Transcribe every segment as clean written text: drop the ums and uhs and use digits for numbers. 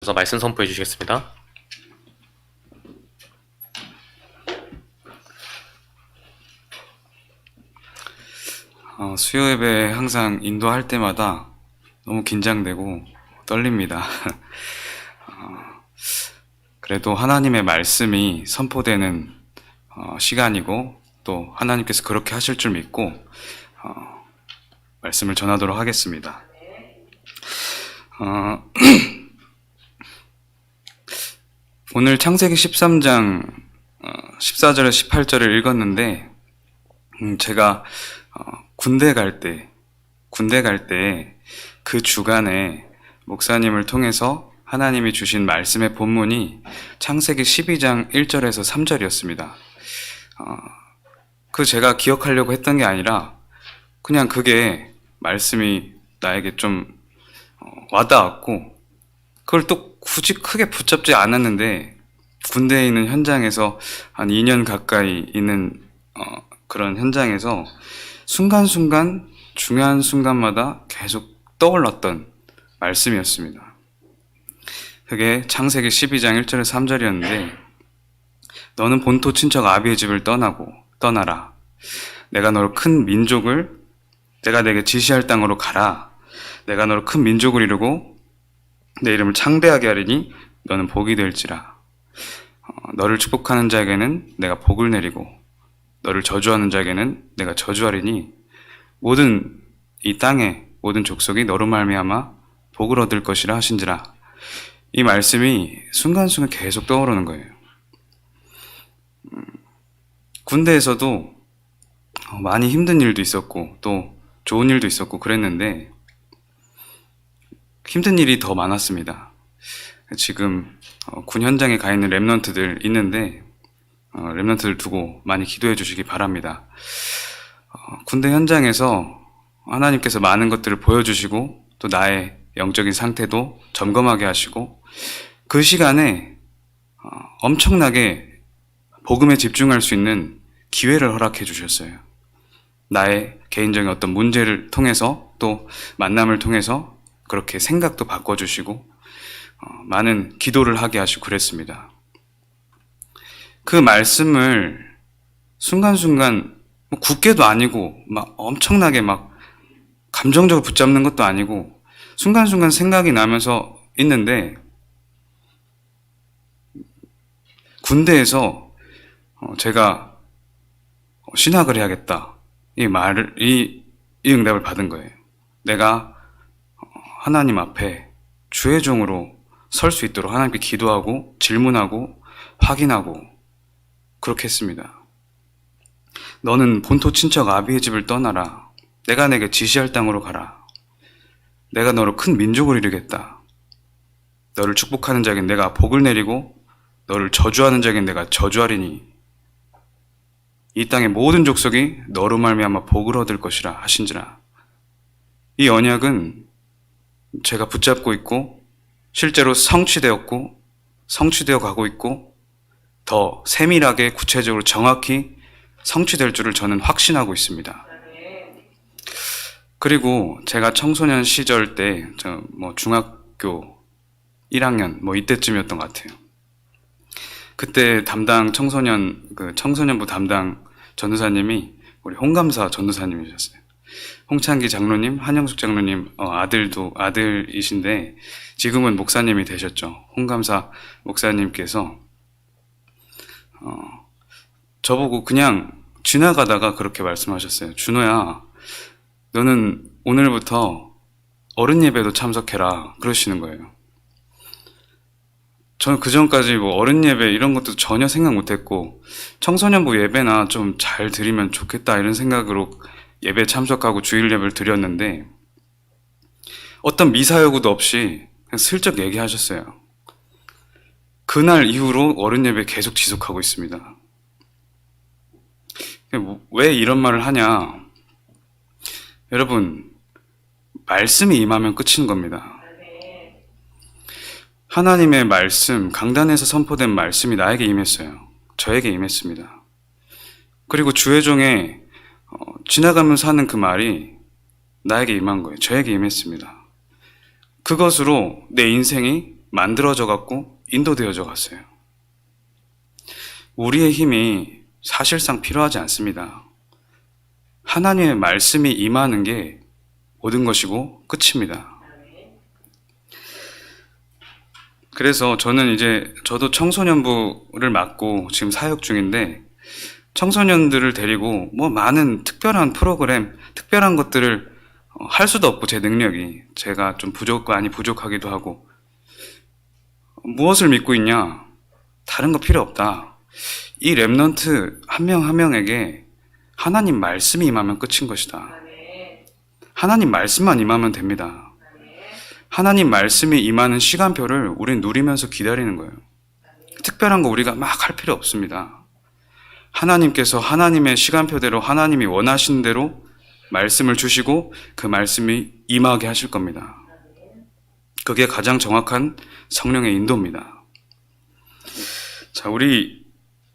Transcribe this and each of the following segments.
그래서 말씀 선포해 주시겠습니다. 수요 예배 항상 인도할 때마다 너무 긴장되고 떨립니다. 그래도 하나님의 말씀이 선포되는 시간이고 또 하나님께서 그렇게 하실 줄 믿고 말씀을 전하도록 하겠습니다. 오늘 창세기 13장 14절에서 18절을 읽었는데 제가 군대 갈 때 그 주간에 목사님을 통해서 하나님이 주신 말씀의 본문이 창세기 12장 1절에서 3절이었습니다. 제가 기억하려고 했던 게 아니라 그냥 그게 말씀이 나에게 좀 와닿았고 그걸 또 굳이 크게 붙잡지 않았는데 군대에 있는 현장에서 한 2년 가까이 있는 그런 현장에서 순간순간 중요한 순간마다 계속 떠올랐던 말씀이었습니다. 그게 창세기 12장 1절에서 3절이었는데 너는 본토 친척 아비의 집을 떠나라. 내가 너를 큰 민족을 내가 내게 지시할 땅으로 가라. 내가 너를 큰 민족을 이루고 내 이름을 창대하게 하리니 너는 복이 될지라. 너를 축복하는 자에게는 내가 복을 내리고 너를 저주하는 자에게는 내가 저주하리니 모든 이 땅의 모든 족속이 너로 말미암아 복을 얻을 것이라 하신지라. 이 말씀이 순간순간 계속 떠오르는 거예요. 군대에서도 많이 힘든 일도 있었고 또 좋은 일도 있었고 그랬는데 힘든 일이 더 많았습니다. 지금 군 현장에 가 있는 렘넌트들 있는데 렘넌트들 두고 많이 기도해 주시기 바랍니다. 군대 현장에서 하나님께서 많은 것들을 보여주시고 또 나의 영적인 상태도 점검하게 하시고 그 시간에 엄청나게 복음에 집중할 수 있는 기회를 허락해 주셨어요. 나의 개인적인 어떤 문제를 통해서 또 만남을 통해서 그렇게 생각도 바꿔주시고 많은 기도를 하게 하시고 그랬습니다. 그 말씀을 순간순간 굳게도 아니고 막 엄청나게 막 감정적으로 붙잡는 것도 아니고 순간순간 생각이 나면서 있는데 군대에서 제가 신학을 해야겠다 이 응답을 받은 거예요. 내가 하나님 앞에 주의 종으로 설 수 있도록 하나님께 기도하고 질문하고 확인하고 그렇게 했습니다. 너는 본토 친척 아비의 집을 떠나라. 내가 내게 지시할 땅으로 가라. 내가 너로 큰 민족을 이루겠다. 너를 축복하는 자에겐 내가 복을 내리고 너를 저주하는 자에겐 내가 저주하리니 이 땅의 모든 족속이 너로 말미암아 복을 얻을 것이라 하신지라. 이 언약은 제가 붙잡고 있고 실제로 성취되어 가고 있고 더 세밀하게 구체적으로 정확히 성취될 줄을 저는 확신하고 있습니다. 그리고 제가 청소년 시절 때 중학교 1학년 이때쯤이었던 것 같아요. 그때 청소년부 담당 전도사님이 우리 홍감사 전도사님이셨어요. 홍창기 장로님, 한영숙 장로님 아들이신데 지금은 목사님이 되셨죠. 홍감사 목사님께서 저보고 그냥 지나가다가 그렇게 말씀하셨어요. 준호야, 너는 오늘부터 어른 예배도 참석해라 그러시는 거예요. 저는 그전까지 어른 예배 이런 것도 전혀 생각 못했고 청소년부 예배나 좀 잘 드리면 좋겠다 이런 생각으로 예배 참석하고 주일 예배를 드렸는데 어떤 미사여구도 없이 그냥 슬쩍 얘기하셨어요. 그날 이후로 어른 예배 계속 지속하고 있습니다. 왜 이런 말을 하냐? 여러분, 말씀이 임하면 끝인 겁니다. 하나님의 말씀, 강단에서 선포된 말씀이 나에게 임했어요. 저에게 임했습니다. 그리고 주의 종에 지나가면서 하는 그 말이 나에게 임한 거예요. 저에게 임했습니다. 그것으로 내 인생이 만들어져 갖고 인도되어져 갔어요. 우리의 힘이 사실상 필요하지 않습니다. 하나님의 말씀이 임하는 게 모든 것이고 끝입니다. 그래서 저도 청소년부를 맡고 지금 사역 중인데, 청소년들을 데리고 많은 특별한 프로그램, 특별한 것들을 할 수도 없고, 제 능력이 제가 좀 많이 부족하기도 하고, 무엇을 믿고 있냐? 다른 거 필요 없다. 이 렘넌트 한 명 한 명에게 하나님 말씀이 임하면 끝인 것이다. 하나님 말씀만 임하면 됩니다. 하나님 말씀이 임하는 시간표를 우린 누리면서 기다리는 거예요. 특별한 거 우리가 막 할 필요 없습니다. 하나님께서 하나님의 시간표대로, 하나님이 원하시는 대로 말씀을 주시고 그 말씀이 임하게 하실 겁니다. 그게 가장 정확한 성령의 인도입니다. 자, 우리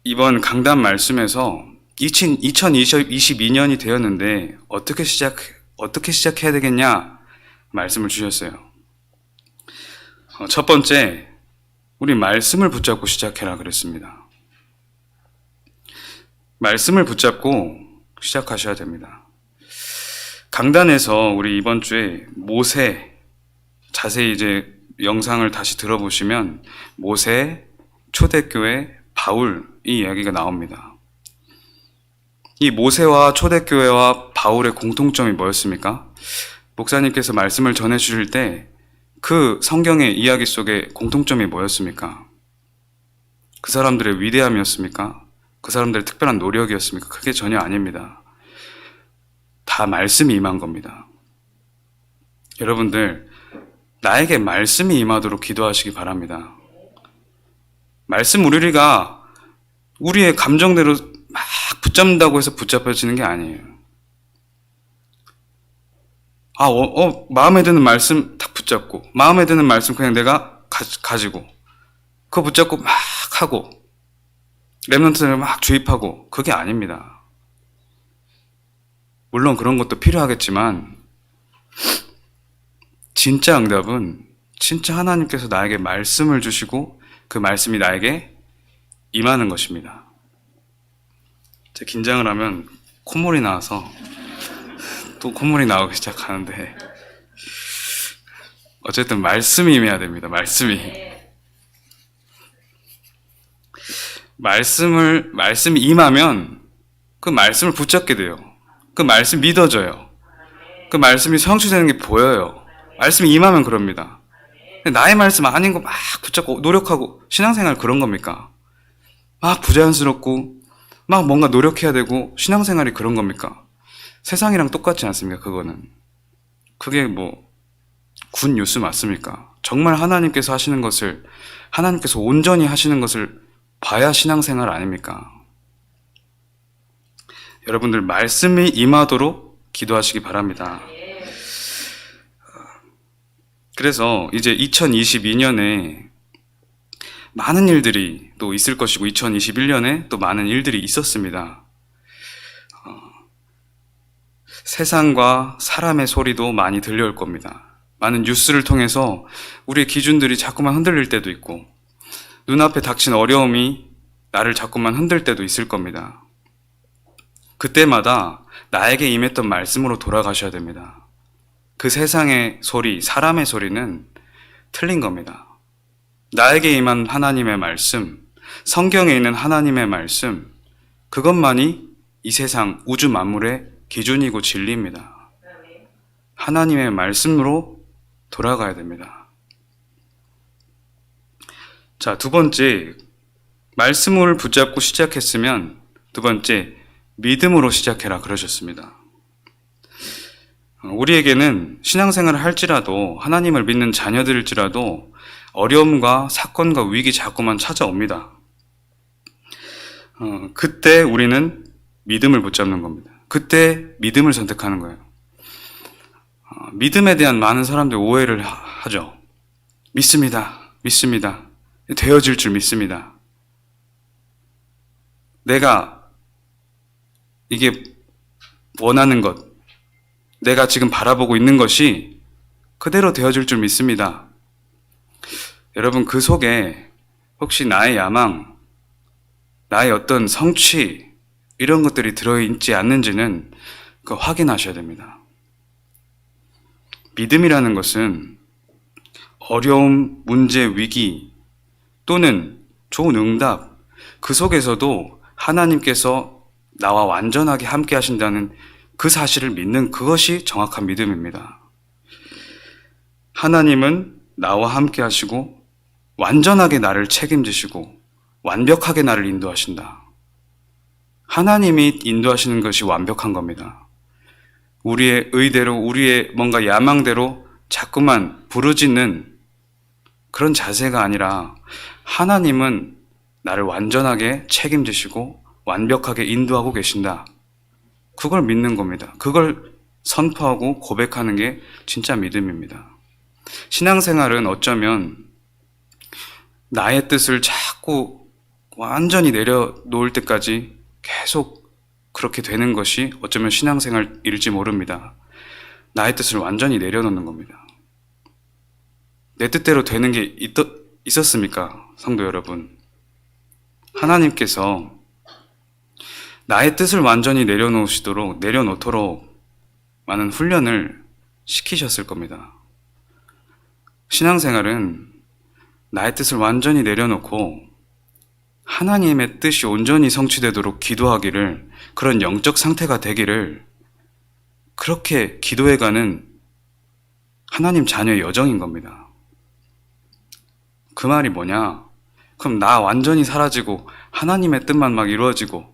이번 강단 말씀에서 2022년이 되었는데 어떻게 시작해야 되겠냐 말씀을 주셨어요. 첫 번째, 우리 말씀을 붙잡고 시작해라 그랬습니다. 말씀을 붙잡고 시작하셔야 됩니다. 강단에서 우리 이번 주에 모세, 자세히 이제 영상을 다시 들어보시면 모세, 초대교회, 바울 이 이야기가 나옵니다. 이 모세와 초대교회와 바울의 공통점이 뭐였습니까? 목사님께서 말씀을 전해주실 때 그 성경의 이야기 속에 공통점이 뭐였습니까? 그 사람들의 위대함이었습니까? 그 사람들의 특별한 노력이었습니까? 그게 전혀 아닙니다. 다 말씀이 임한 겁니다. 여러분들, 나에게 말씀이 임하도록 기도하시기 바랍니다. 말씀 우리가 우리의 감정대로 막 붙잡는다고 해서 붙잡혀지는 게 아니에요. 마음에 드는 말씀 딱 붙잡고, 마음에 드는 말씀 그냥 내가 가지고, 그거 붙잡고 막 하고, 렘넌트를 막 주입하고, 그게 아닙니다. 물론 그런 것도 필요하겠지만, 진짜 응답은 진짜 하나님께서 나에게 말씀을 주시고, 그 말씀이 나에게 임하는 것입니다. 제가 긴장을 하면 콧물이 나와서 또 콧물이 나오기 시작하는데, 어쨌든 말씀이 임해야 됩니다. 말씀이 임하면 그 말씀을 붙잡게 돼요. 그 말씀 믿어져요. 그 말씀이 성취되는 게 보여요. 말씀이 임하면 그럽니다. 나의 말씀 아닌 거 막 붙잡고 노력하고, 신앙생활 그런 겁니까? 막 부자연스럽고 막 뭔가 노력해야 되고, 신앙생활이 그런 겁니까? 세상이랑 똑같지 않습니까? 그게 굿 뉴스 맞습니까? 정말 하나님께서 하시는 것을, 하나님께서 온전히 하시는 것을 봐야 신앙생활 아닙니까? 여러분들, 말씀이 임하도록 기도하시기 바랍니다. 그래서 이제 2022년에 많은 일들이 또 있을 것이고, 2021년에 또 많은 일들이 있었습니다. 세상과 사람의 소리도 많이 들려올 겁니다. 많은 뉴스를 통해서 우리의 기준들이 자꾸만 흔들릴 때도 있고, 눈앞에 닥친 어려움이 나를 자꾸만 흔들 때도 있을 겁니다. 그때마다 나에게 임했던 말씀으로 돌아가셔야 됩니다. 그 세상의 소리, 사람의 소리는 틀린 겁니다. 나에게 임한 하나님의 말씀, 성경에 있는 하나님의 말씀, 그것만이 이 세상 우주 만물의 기준이고 진리입니다. 하나님의 말씀으로 돌아가야 됩니다. 자, 두 번째, 말씀을 붙잡고 시작했으면 두 번째, 믿음으로 시작해라 그러셨습니다. 우리에게는 신앙생활을 할지라도, 하나님을 믿는 자녀들일지라도 어려움과 사건과 위기 자꾸만 찾아옵니다. 그때 우리는 믿음을 붙잡는 겁니다. 그때 믿음을 선택하는 거예요. 믿음에 대한 많은 사람들이 오해를 하죠. 믿습니다. 되어질 줄 믿습니다. 내가 이게 원하는 것, 내가 지금 바라보고 있는 것이 그대로 되어질 줄 믿습니다. 여러분, 그 속에 혹시 나의 야망, 나의 어떤 성취, 이런 것들이 들어있지 않는지는 확인하셔야 됩니다. 믿음이라는 것은 어려움, 문제, 위기 또는 좋은 응답, 그 속에서도 하나님께서 나와 완전하게 함께 하신다는 그 사실을 믿는 그것이 정확한 믿음입니다. 하나님은 나와 함께 하시고 완전하게 나를 책임지시고 완벽하게 나를 인도하신다. 하나님이 인도하시는 것이 완벽한 겁니다. 우리의 의대로, 우리의 뭔가 야망대로 자꾸만 부르짖는 그런 자세가 아니라 하나님은 나를 완전하게 책임지시고 완벽하게 인도하고 계신다. 그걸 믿는 겁니다. 그걸 선포하고 고백하는 게 진짜 믿음입니다. 신앙생활은 어쩌면 나의 뜻을 자꾸 완전히 내려놓을 때까지 계속 그렇게 되는 것이 어쩌면 신앙생활일지 모릅니다. 나의 뜻을 완전히 내려놓는 겁니다. 내 뜻대로 되는 게 있었습니까? 성도 여러분. 하나님께서 나의 뜻을 완전히 내려놓도록 많은 훈련을 시키셨을 겁니다. 신앙생활은 나의 뜻을 완전히 내려놓고 하나님의 뜻이 온전히 성취되도록 기도하기를, 그런 영적 상태가 되기를, 그렇게 기도해가는 하나님 자녀의 여정인 겁니다. 그 말이 뭐냐? 그럼 나 완전히 사라지고 하나님의 뜻만 막 이루어지고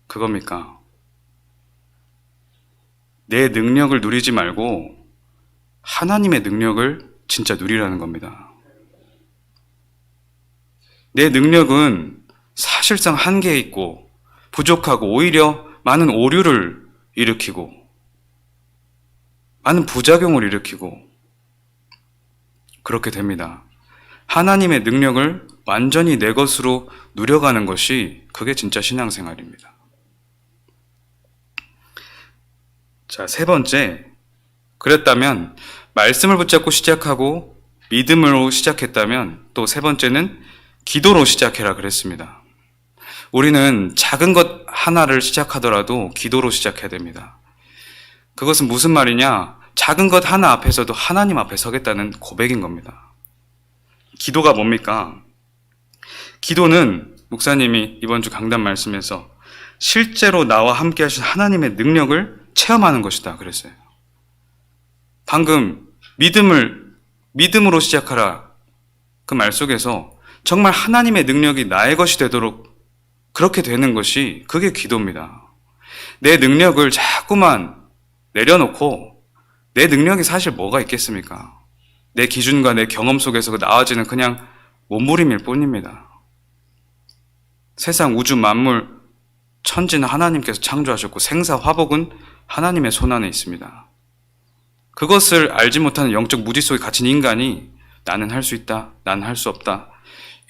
그겁니까? 내 능력을 누리지 말고 하나님의 능력을 진짜 누리라는 겁니다. 내 능력은 사실상 한계에 있고 부족하고 오히려 많은 오류를 일으키고 많은 부작용을 일으키고 그렇게 됩니다. 하나님의 능력을 완전히 내 것으로 누려가는 것이 그게 진짜 신앙생활입니다. 자, 세 번째, 그랬다면 말씀을 붙잡고 시작하고 믿음으로 시작했다면 또 세 번째는 기도로 시작해라 그랬습니다. 우리는 작은 것 하나를 시작하더라도 기도로 시작해야 됩니다. 그것은 무슨 말이냐? 작은 것 하나 앞에서도 하나님 앞에 서겠다는 고백인 겁니다. 기도가 뭡니까? 기도는 목사님이 이번 주 강단 말씀에서 실제로 나와 함께 하신 하나님의 능력을 체험하는 것이다 그랬어요. 방금 믿음으로 시작하라 그 말 속에서 정말 하나님의 능력이 나의 것이 되도록 그렇게 되는 것이 그게 기도입니다. 내 능력을 자꾸만 내려놓고 내 능력이 사실 뭐가 있겠습니까? 내 기준과 내 경험 속에서 나아지는 그냥 몸부림일 뿐입니다. 세상 우주 만물 천지는 하나님께서 창조하셨고 생사 화복은 하나님의 손안에 있습니다. 그것을 알지 못하는 영적 무지 속에 갇힌 인간이 나는 할 수 있다, 나는 할 수 없다,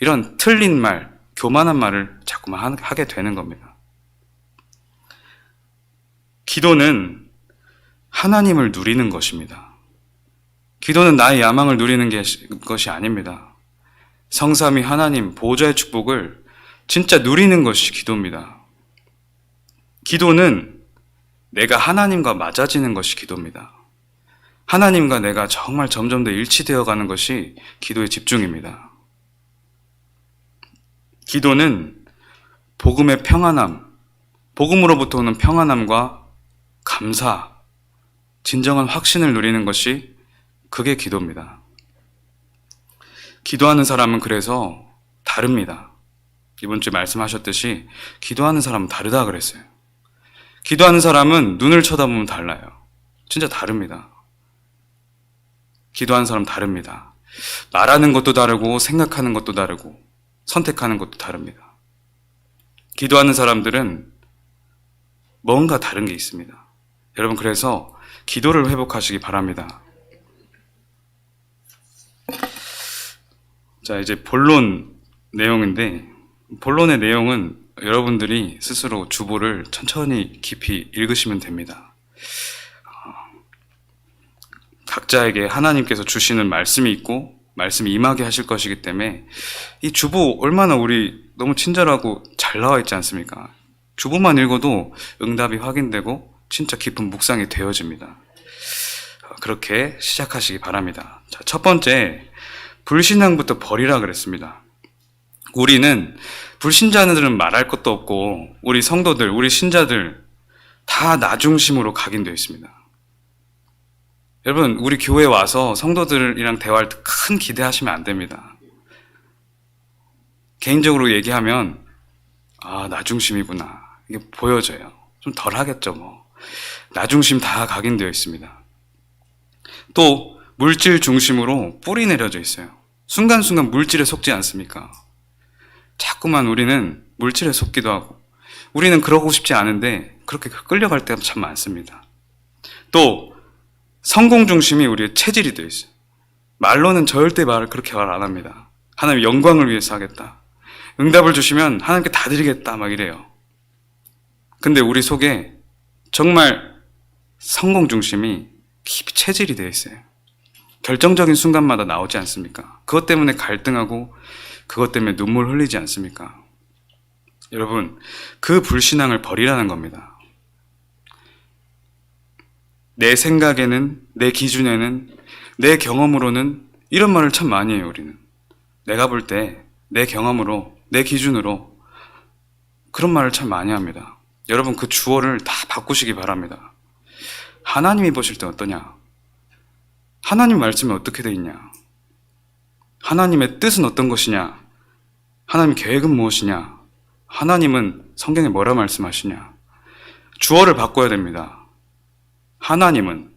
이런 틀린 말, 교만한 말을 자꾸만 하게 되는 겁니다. 기도는 하나님을 누리는 것입니다. 기도는 나의 야망을 누리는 것이 아닙니다. 성삼위 하나님 보호자의 축복을 진짜 누리는 것이 기도입니다. 기도는 내가 하나님과 맞아지는 것이 기도입니다. 하나님과 내가 정말 점점 더 일치되어 가는 것이 기도의 집중입니다. 기도는 복음의 평안함, 복음으로부터 오는 평안함과 감사, 진정한 확신을 누리는 것이 그게 기도입니다. 기도하는 사람은 그래서 다릅니다. 이번 주에 말씀하셨듯이 기도하는 사람은 다르다 그랬어요. 기도하는 사람은 눈을 쳐다보면 달라요. 진짜 다릅니다. 기도하는 사람 다릅니다. 말하는 것도 다르고 생각하는 것도 다르고 선택하는 것도 다릅니다. 기도하는 사람들은 뭔가 다른 게 있습니다. 여러분, 그래서 기도를 회복하시기 바랍니다. 자, 이제 본론 내용인데, 본론의 내용은 여러분들이 스스로 주보를 천천히 깊이 읽으시면 됩니다. 각자에게 하나님께서 주시는 말씀이 있고 말씀이 임하게 하실 것이기 때문에 이 주보 얼마나 우리 너무 친절하고 잘 나와 있지 않습니까? 주보만 읽어도 응답이 확인되고 진짜 깊은 묵상이 되어집니다. 그렇게 시작하시기 바랍니다. 자, 첫 번째, 불신앙부터 버리라 그랬습니다. 우리는 불신자들은 말할 것도 없고 우리 성도들, 우리 신자들 다 나 중심으로 각인되어 있습니다. 여러분, 우리 교회에 와서 성도들이랑 대화할 때 큰 기대하시면 안 됩니다. 개인적으로 얘기하면 나 중심이구나. 이게 보여져요. 좀 덜 하겠죠, 뭐. 나 중심 다 각인되어 있습니다. 또 물질 중심으로 뿌리 내려져 있어요. 순간순간 물질에 속지 않습니까? 자꾸만 우리는 물질에 속기도 하고 우리는 그러고 싶지 않은데 그렇게 끌려갈 때가 참 많습니다. 또 성공 중심이 우리의 체질이 되어 있어요. 말로는 절대 그렇게 말 안 합니다. 하나님 영광을 위해서 하겠다. 응답을 주시면 하나님께 다 드리겠다 막 이래요. 근데 우리 속에 정말 성공 중심이 깊이 체질이 되어 있어요. 결정적인 순간마다 나오지 않습니까? 그것 때문에 갈등하고 그것 때문에 눈물 흘리지 않습니까? 여러분, 그 불신앙을 버리라는 겁니다. 내 생각에는, 내 기준에는, 내 경험으로는 이런 말을 참 많이 해요, 우리는. 내가 볼 때, 내 경험으로, 내 기준으로 그런 말을 참 많이 합니다. 여러분, 그 주어를 다 바꾸시기 바랍니다. 하나님이 보실 때 어떠냐? 하나님 말씀이 어떻게 돼 있냐? 하나님의 뜻은 어떤 것이냐? 하나님 계획은 무엇이냐? 하나님은 성경에 뭐라 말씀하시냐? 주어를 바꿔야 됩니다. 하나님은,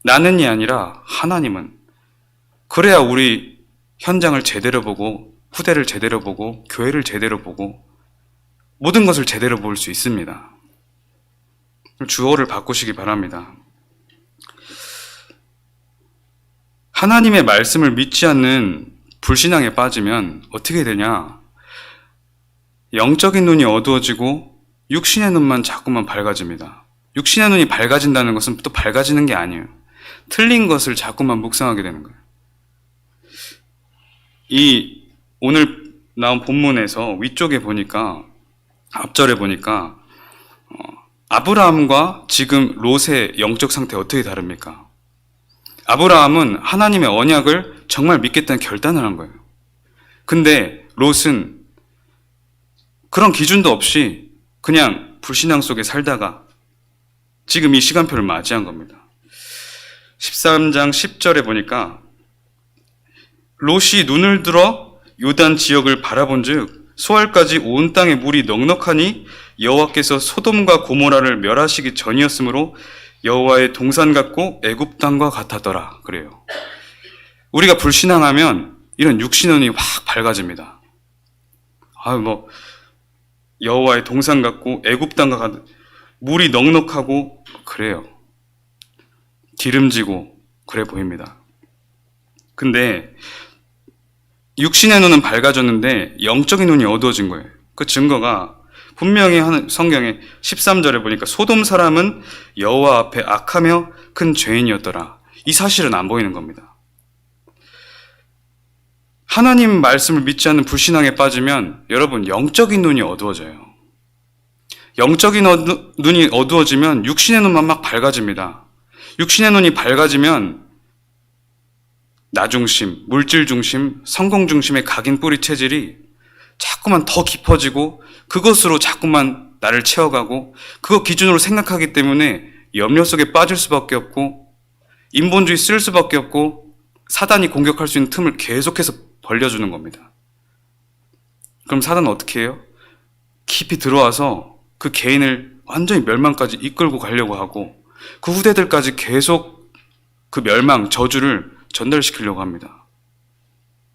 나는이 아니라 하나님은. 그래야 우리 현장을 제대로 보고 후대를 제대로 보고 교회를 제대로 보고 모든 것을 제대로 볼 수 있습니다. 주어를 바꾸시기 바랍니다. 하나님의 말씀을 믿지 않는 불신앙에 빠지면 어떻게 되냐? 영적인 눈이 어두워지고 육신의 눈만 자꾸만 밝아집니다. 육신의 눈이 밝아진다는 것은 또 밝아지는 게 아니에요. 틀린 것을 자꾸만 묵상하게 되는 거예요. 이 오늘 나온 본문에서 위쪽에 보니까 앞절에 보니까 아브라함과 지금 롯의 영적 상태 어떻게 다릅니까? 아브라함은 하나님의 언약을 정말 믿겠다는 결단을 한 거예요. 근데 롯은 그런 기준도 없이 그냥 불신앙 속에 살다가 지금 이 시간표를 맞이한 겁니다. 13장 10절에 보니까 롯이 눈을 들어 요단 지역을 바라본즉 소알까지 온 땅에 물이 넉넉하니 여호와께서 소돔과 고모라를 멸하시기 전이었으므로 여호와의 동산 같고 애굽 땅과 같았더라. 그래요. 우리가 불신앙하면 이런 육신의 눈이 확 밝아집니다. 여호와의 동산 같고 애굽 땅과 같 물이 넉넉하고 그래요. 기름지고 그래 보입니다. 근데 육신의 눈은 밝아졌는데 영적인 눈이 어두워진 거예요. 그 증거가 분명히 성경에 13절에 보니까 소돔 사람은 여호와 앞에 악하며 큰 죄인이었더라. 이 사실은 안 보이는 겁니다. 하나님 말씀을 믿지 않는 불신앙에 빠지면 여러분 영적인 눈이 어두워져요. 영적인 눈이 어두워지면 육신의 눈만 막 밝아집니다. 육신의 눈이 밝아지면 나 중심, 물질 중심, 성공 중심의 각인 뿌리 체질이 자꾸만 더 깊어지고 그것으로 자꾸만 나를 채워가고 그거 기준으로 생각하기 때문에 염려 속에 빠질 수밖에 없고 인본주의 쓸 수밖에 없고 사단이 공격할 수 있는 틈을 계속해서 벌려주는 겁니다. 그럼 사단은 어떻게 해요? 깊이 들어와서 그 개인을 완전히 멸망까지 이끌고 가려고 하고 그 후대들까지 계속 그 멸망, 저주를 전달시키려고 합니다.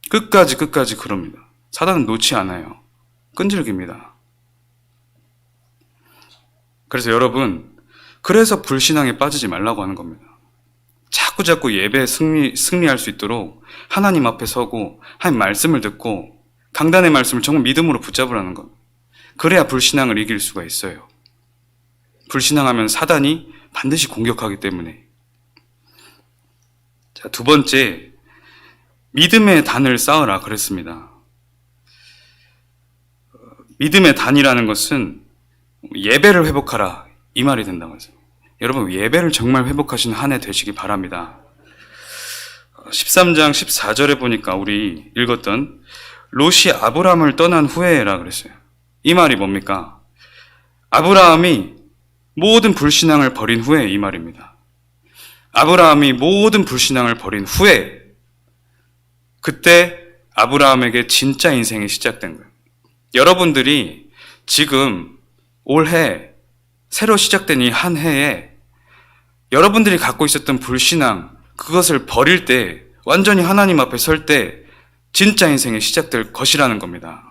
끝까지 그럽니다. 사단은 놓지 않아요. 끈질깁니다. 그래서 여러분, 그래서 불신앙에 빠지지 말라고 하는 겁니다. 자꾸 예배에 승리할 수 있도록 하나님 앞에 서고 하나님 말씀을 듣고 강단의 말씀을 정말 믿음으로 붙잡으라는 것. 그래야 불신앙을 이길 수가 있어요. 불신앙하면 사단이 반드시 공격하기 때문에. 자, 두 번째, 믿음의 단을 쌓으라 그랬습니다. 믿음의 단이라는 것은 예배를 회복하라 이 말이 된다고 해서 여러분 예배를 정말 회복하신 한 해 되시기 바랍니다. 13장 14절에 보니까 우리 읽었던 롯이 아브라함을 떠난 후에라 그랬어요. 이 말이 뭡니까? 아브라함이 모든 불신앙을 버린 후에 이 말입니다. 아브라함이 모든 불신앙을 버린 후에 그때 아브라함에게 진짜 인생이 시작된 거예요. 여러분들이 지금 올해 새로 시작된 이 한 해에 여러분들이 갖고 있었던 불신앙 그것을 버릴 때 완전히 하나님 앞에 설 때 진짜 인생이 시작될 것이라는 겁니다.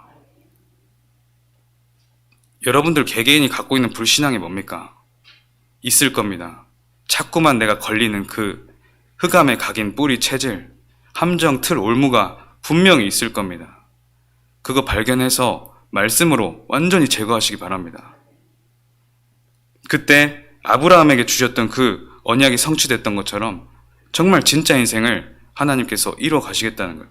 여러분들 개개인이 갖고 있는 불신앙이 뭡니까? 있을 겁니다. 자꾸만 내가 걸리는 그 흑암에 각인 뿌리 체질, 함정, 틀, 올무가 분명히 있을 겁니다. 그거 발견해서 말씀으로 완전히 제거하시기 바랍니다. 그때 아브라함에게 주셨던 그 언약이 성취됐던 것처럼 정말 진짜 인생을 하나님께서 이루어 가시겠다는 거예요.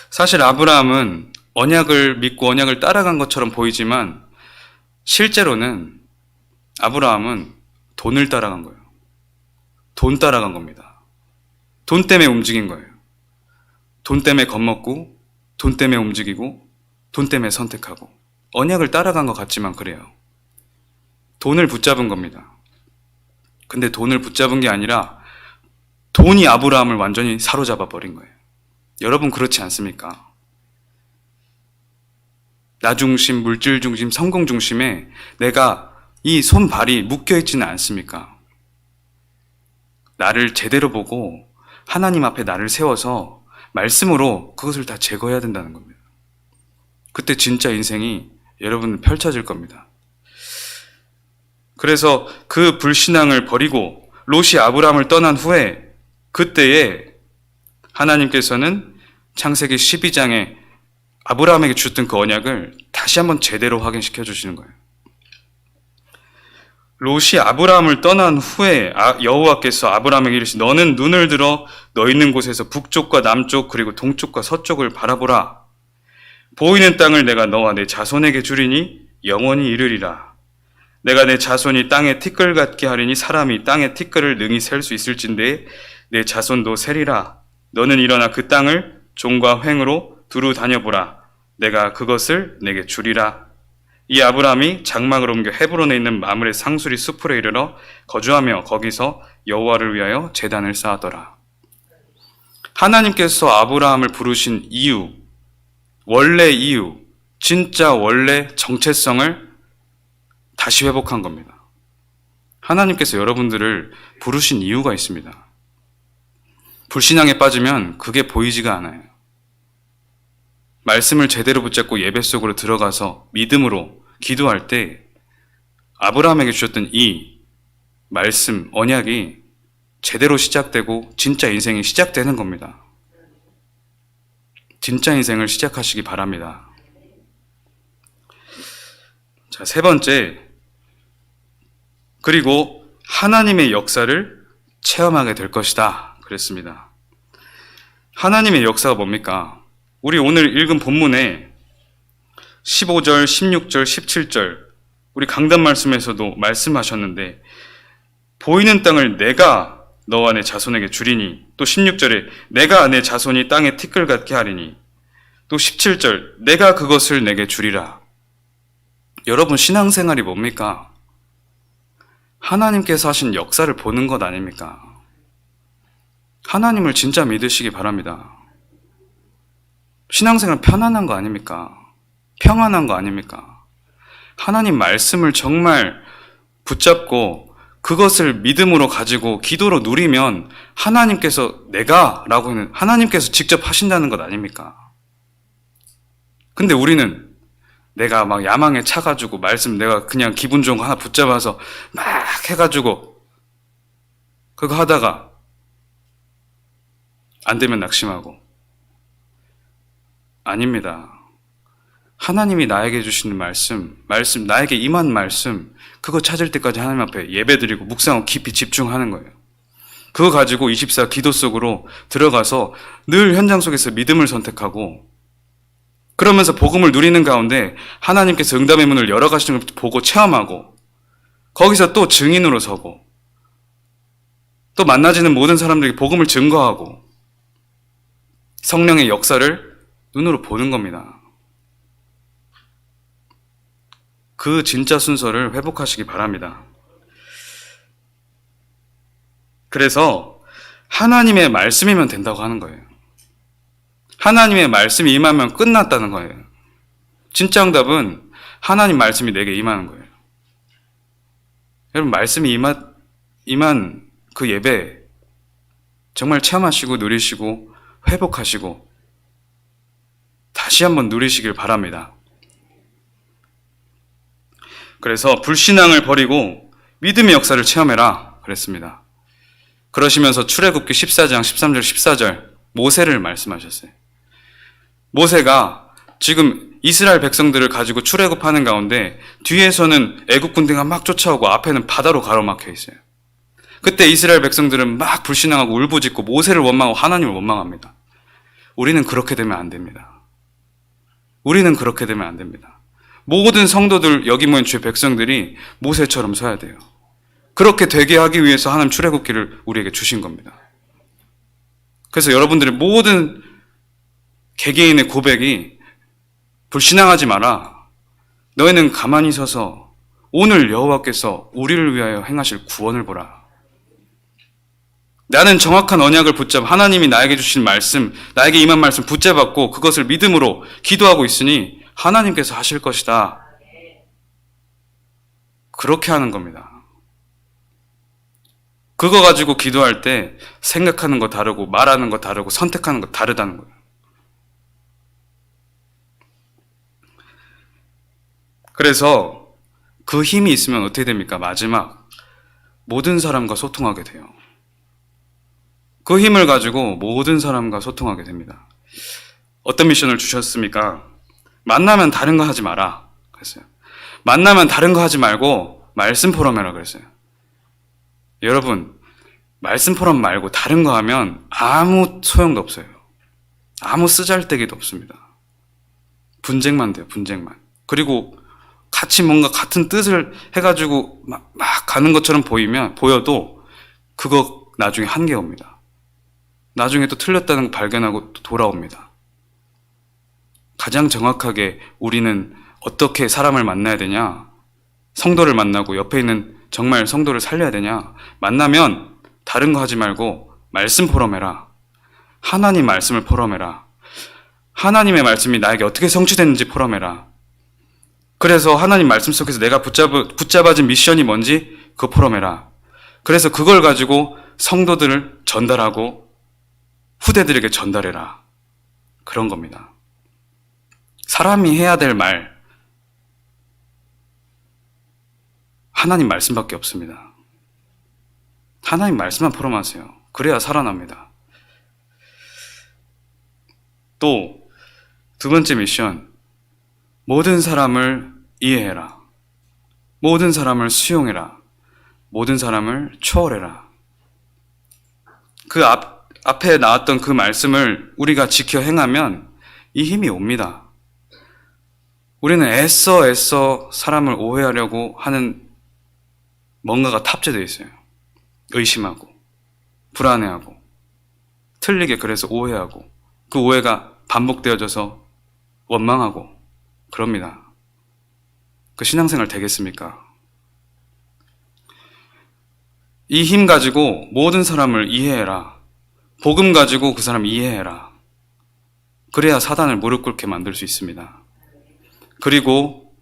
사실 아브라함은 언약을 믿고 언약을 따라간 것처럼 보이지만 실제로는 아브라함은 돈을 따라간 거예요. 돈 따라간 겁니다. 돈 때문에 움직인 거예요. 돈 때문에 겁먹고 돈 때문에 움직이고 돈 때문에 선택하고 언약을 따라간 것 같지만 그래요. 돈을 붙잡은 겁니다. 근데 돈을 붙잡은 게 아니라 돈이 아브라함을 완전히 사로잡아 버린 거예요. 여러분 그렇지 않습니까? 나 중심, 물질 중심, 성공 중심에 내가 이 손발이 묶여 있지는 않습니까? 나를 제대로 보고 하나님 앞에 나를 세워서 말씀으로 그것을 다 제거해야 된다는 겁니다. 그때 진짜 인생이 여러분 펼쳐질 겁니다. 그래서 그 불신앙을 버리고 롯이 아브라함을 떠난 후에 그때에 하나님께서는 창세기 12장에 아브라함에게 주셨던 그 언약을 다시 한번 제대로 확인시켜 주시는 거예요. 롯이 아브라함을 떠난 후에 여호와께서 아브라함에게 이르시되 너는 눈을 들어 너 있는 곳에서 북쪽과 남쪽 그리고 동쪽과 서쪽을 바라보라. 보이는 땅을 내가 너와 내 자손에게 주리니 영원히 이르리라. 내가 내 자손이 땅에 티끌 같게 하리니 사람이 땅의 티끌을 능히 셀 수 있을진데 내 자손도 세리라. 너는 일어나 그 땅을 종과 횡으로 두루 다녀보라. 내가 그것을 내게 주리라. 이 아브라함이 장막을 옮겨 헤브론에 있는 마므레 상수리 수풀에 이르러 거주하며 거기서 여호와를 위하여 제단을 쌓았더라. 하나님께서 아브라함을 부르신 이유, 원래 이유, 진짜 원래 정체성을 다시 회복한 겁니다. 하나님께서 여러분들을 부르신 이유가 있습니다. 불신앙에 빠지면 그게 보이지가 않아요. 말씀을 제대로 붙잡고 예배 속으로 들어가서 믿음으로 기도할 때 아브라함에게 주셨던 이 말씀, 언약이 제대로 시작되고 진짜 인생이 시작되는 겁니다. 진짜 인생을 시작하시기 바랍니다. 자, 세 번째, 그리고 하나님의 역사를 체험하게 될 것이다 그랬습니다. 하나님의 역사가 뭡니까? 우리 오늘 읽은 본문에 15절, 16절, 17절 우리 강단 말씀에서도 말씀하셨는데 보이는 땅을 내가 너와 내 자손에게 주리니, 또 16절에 내가 내 자손이 땅에 티끌 같게 하리니, 또 17절 내가 그것을 내게 주리라. 여러분 신앙생활이 뭡니까? 하나님께서 하신 역사를 보는 것 아닙니까? 하나님을 진짜 믿으시기 바랍니다. 신앙생활 편안한 거 아닙니까? 평안한 거 아닙니까? 하나님 말씀을 정말 붙잡고 그것을 믿음으로 가지고 기도로 누리면 하나님께서 내가라고 하는 하나님께서 직접 하신다는 것 아닙니까? 근데 우리는 내가 막 야망에 차가지고 말씀 내가 그냥 기분 좋은 거 하나 붙잡아서 막 해가지고 그거 하다가 안 되면 낙심하고. 아닙니다. 하나님이 나에게 주시는 말씀, 나에게 임한 말씀, 그거 찾을 때까지 하나님 앞에 예배드리고 묵상하고 깊이 집중하는 거예요. 그거 가지고 24 기도 속으로 들어가서 늘 현장 속에서 믿음을 선택하고, 그러면서 복음을 누리는 가운데 하나님께서 응답의 문을 열어가시는 걸 보고 체험하고, 거기서 또 증인으로 서고, 또 만나지는 모든 사람들에게 복음을 증거하고, 성령의 역사를 눈으로 보는 겁니다. 그 진짜 순서를 회복하시기 바랍니다. 그래서 하나님의 말씀이면 된다고 하는 거예요. 하나님의 말씀이 임하면 끝났다는 거예요. 진짜 응답은 하나님 말씀이 내게 임하는 거예요. 여러분, 말씀이 임한 그 예배 정말 체험하시고 누리시고 회복하시고 다시 한번 누리시길 바랍니다. 그래서 불신앙을 버리고 믿음의 역사를 체험해라 그랬습니다. 그러시면서 출애굽기 14장 13절 14절 모세를 말씀하셨어요. 모세가 지금 이스라엘 백성들을 가지고 출애굽하는 가운데 뒤에서는 애국 군대가 막 쫓아오고 앞에는 바다로 가로막혀 있어요. 그때 이스라엘 백성들은 막 불신앙하고 울부짖고 모세를 원망하고 하나님을 원망합니다. 우리는 그렇게 되면 안 됩니다. 우리는 그렇게 되면 안 됩니다. 모든 성도들, 여기 모인 주의 백성들이 모세처럼 서야 돼요. 그렇게 되게 하기 위해서 하나님 출애굽기를 우리에게 주신 겁니다. 그래서 여러분들의 모든 개개인의 고백이 불신앙하지 마라. 너희는 가만히 서서 오늘 여호와께서 우리를 위하여 행하실 구원을 보라. 나는 정확한 언약을 붙잡아 하나님이 나에게 주신 말씀, 나에게 임한 말씀 붙잡았고 그것을 믿음으로 기도하고 있으니 하나님께서 하실 것이다. 그렇게 하는 겁니다. 그거 가지고 기도할 때 생각하는 거 다르고 말하는 거 다르고 선택하는 거 다르다는 거예요. 그래서 그 힘이 있으면 어떻게 됩니까? 마지막 모든 사람과 소통하게 돼요. 그 힘을 가지고 모든 사람과 소통하게 됩니다. 어떤 미션을 주셨습니까? 만나면 다른 거 하지 마라 그랬어요. 만나면 다른 거 하지 말고 말씀 포럼 해라 그랬어요. 여러분, 말씀 포럼 말고 다른 거 하면 아무 소용도 없어요. 아무 쓰잘데기도 없습니다. 분쟁만 돼요, 분쟁만. 그리고 같이 뭔가 같은 뜻을 해가지고 막 가는 것처럼 보여도 그거 나중에 한계 옵니다. 나중에 또 틀렸다는 거 발견하고 또 돌아옵니다. 가장 정확하게 우리는 어떻게 사람을 만나야 되냐? 성도를 만나고 옆에 있는 정말 성도를 살려야 되냐? 만나면 다른 거 하지 말고 말씀 포럼해라. 하나님 말씀을 포럼해라. 하나님의 말씀이 나에게 어떻게 성취됐는지 포럼해라. 그래서 하나님 말씀 속에서 내가 붙잡아진 미션이 뭔지 그거 포럼해라. 그래서 그걸 가지고 성도들을 전달하고 후대들에게 전달해라. 그런 겁니다. 사람이 해야 될 말, 하나님 말씀밖에 없습니다. 하나님 말씀만 포럼하세요. 그래야 살아납니다. 또 두 번째 미션, 모든 사람을 이해해라. 모든 사람을 수용해라. 모든 사람을 초월해라. 그 앞에 나왔던 그 말씀을 우리가 지켜 행하면 이 힘이 옵니다. 우리는 애써 사람을 오해하려고 하는 뭔가가 탑재되어 있어요. 의심하고 불안해하고 틀리게 그래서 오해하고 그 오해가 반복되어져서 원망하고 그럽니다. 그 신앙생활 되겠습니까? 이 힘 가지고 모든 사람을 이해해라. 복음 가지고 그 사람 이해해라. 그래야 사단을 무릎 꿇게 만들 수 있습니다. 그리고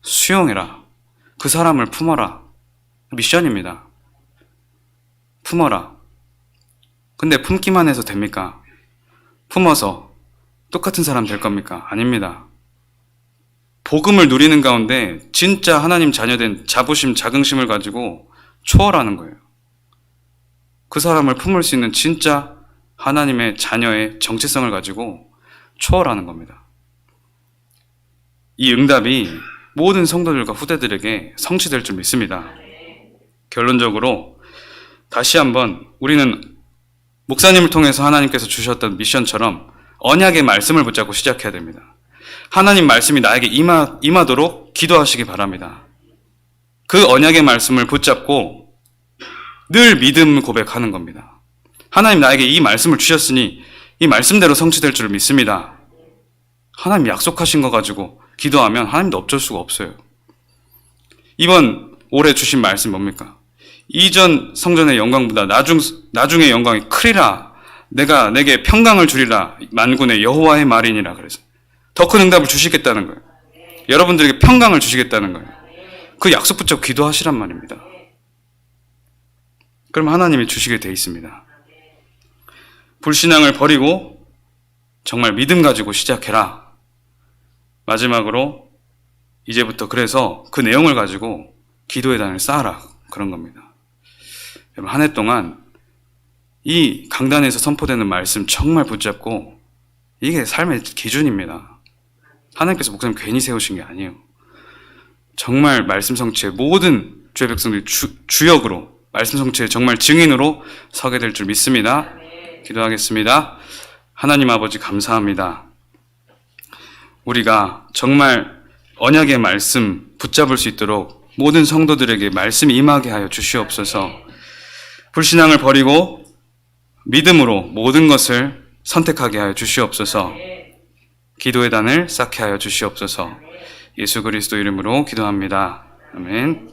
수용해라. 그 사람을 품어라. 미션입니다. 품어라. 근데 품기만 해서 됩니까? 품어서 똑같은 사람 될 겁니까? 아닙니다. 복음을 누리는 가운데 진짜 하나님 자녀된 자부심, 자긍심을 가지고 초월하는 거예요. 그 사람을 품을 수 있는 진짜 하나님의 자녀의 정체성을 가지고 초월하는 겁니다. 이 응답이 모든 성도들과 후대들에게 성취될 줄 믿습니다. 결론적으로 다시 한번 우리는 목사님을 통해서 하나님께서 주셨던 미션처럼 언약의 말씀을 붙잡고 시작해야 됩니다. 하나님 말씀이 나에게 임하도록 기도하시기 바랍니다. 그 언약의 말씀을 붙잡고 늘 믿음 고백하는 겁니다. 하나님 나에게 이 말씀을 주셨으니 이 말씀대로 성취될 줄 믿습니다. 하나님 약속하신 거 가지고 기도하면 하나님도 어쩔 수가 없어요. 이번 올해 주신 말씀 뭡니까? 이전 성전의 영광보다 나중의 영광이 크리라. 내가 내게 평강을 주리라. 만군의 여호와의 말이니라. 그래서 더 큰 응답을 주시겠다는 거예요. 여러분들에게 평강을 주시겠다는 거예요. 그 약속 붙잡고 기도하시란 말입니다. 그럼 하나님이 주시게 돼 있습니다. 불신앙을 버리고 정말 믿음 가지고 시작해라. 마지막으로 이제부터 그래서 그 내용을 가지고 기도의 단을 쌓아라. 그런 겁니다. 여러분, 한 해 동안 이 강단에서 선포되는 말씀 정말 붙잡고 이게 삶의 기준입니다. 하나님께서 목사님 괜히 세우신 게 아니에요. 정말 말씀 성취의 모든 주의 백성들이 주역으로 말씀 성취의 정말 증인으로 서게 될 줄 믿습니다. 기도하겠습니다. 하나님 아버지 감사합니다. 우리가 정말 언약의 말씀 붙잡을 수 있도록 모든 성도들에게 말씀이 임하게 하여 주시옵소서. 불신앙을 버리고 믿음으로 모든 것을 선택하게 하여 주시옵소서. 기도의 단을 쌓게 하여 주시옵소서. 예수 그리스도 이름으로 기도합니다. 아멘.